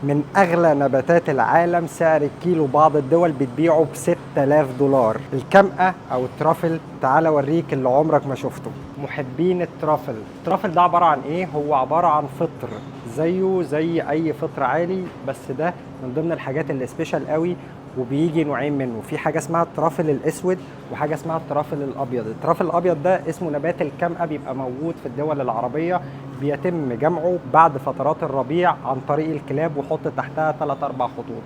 من أغلى نباتات العالم، سعر الكيلو بعض الدول بتبيعه ب$6000. الكمأة أو الترافل، تعال أوريك اللي عمرك ما شفته. محبين الترافل، الترافل ده عبارة عن إيه؟ هو عبارة عن فطر زيه زي أي فطر عالي، بس ده من ضمن الحاجات اللي سبيشال قوي. وبيجي نوعين منه، في حاجة اسمها الترافل الأسود وحاجة اسمها الترافل الأبيض. الترافل الأبيض ده اسمه نبات الكمأة، بيبقى موجود في الدول العربية، بيتم جمعه بعد فترات الربيع عن طريق الكلاب وحط تحتها 3-4 خطوط.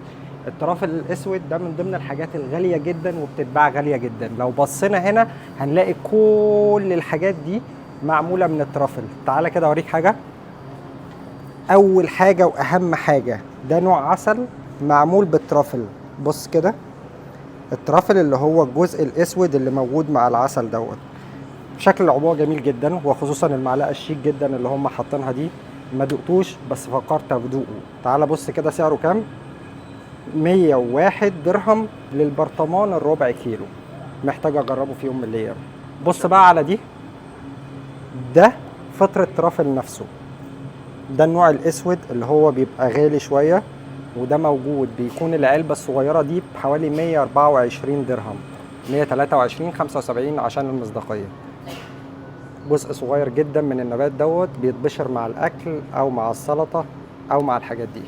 الترافل الاسود ده من ضمن الحاجات الغاليه جدا وبتتباع غاليه جدا. لو بصينا هنا هنلاقي كل الحاجات دي معموله من الترافل. تعالى كده اوريك حاجه. اول حاجه واهم حاجه، ده نوع عسل معمول بالترافل. بص كده، الترافل اللي هو الجزء الاسود اللي موجود مع العسل دوت. شكل العبوه جميل جدا، وخصوصا المعلقه الشيك جدا اللي هم حاطينها دي. ما دقتوش بس فكرت ادوقه. تعال بص كده سعره كام. 101 درهم للبرطمان الربع كيلو. محتاج اجربه في يوم من الايام. بص بقى على دي، ده فطر الترافل نفسه. ده النوع الاسود اللي هو بيبقى غالي شويه، وده موجود بيكون العلبه الصغيره دي بحوالي 124 درهم، 123 75 عشان المصداقيه. جزء صغير جدا من النبات دوت بيتبشر مع الاكل او مع السلطه او مع الحاجات دي.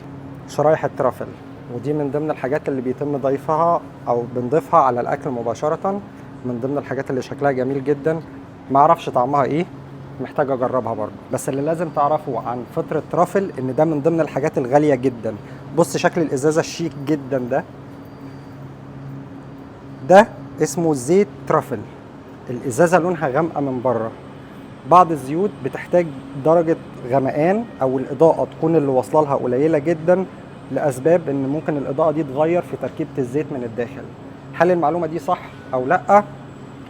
شرايح الترافل، ودي من ضمن الحاجات اللي بيتم ضيفها او بنضيفها على الاكل مباشره. من ضمن الحاجات اللي شكلها جميل جدا. ما اعرفش طعمها ايه، محتاج اجربها برضه. بس اللي لازم تعرفه عن فطر الترافل ان ده من ضمن الحاجات الغاليه جدا. بص شكل الازازه الشيك جدا ده اسمه زيت ترافل. الازازه لونها غامقه من بره. بعض الزيوت بتحتاج درجة غمقان أو الإضاءة تكون اللي واصلة لها قليلة جدا، لأسباب إن ممكن الإضاءة دي تغير في تركيبة الزيت من الداخل. هل المعلومة دي صح أو لأ؟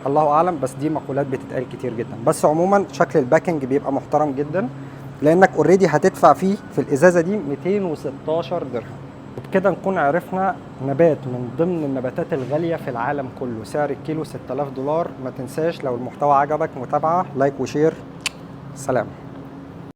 الله أعلم، بس دي مقولات بتتقال كتير جدا. بس عموما شكل الباكنج بيبقى محترم جدا، لأنك اوريدي هتدفع فيه في الإزازة دي 216 درهم. وبكده نكون عرفنا نبات من ضمن النباتات الغالية في العالم كله. سعر الكيلو $6000. ما تنساش لو المحتوى عجبك متابعة، لايك وشير. سلام.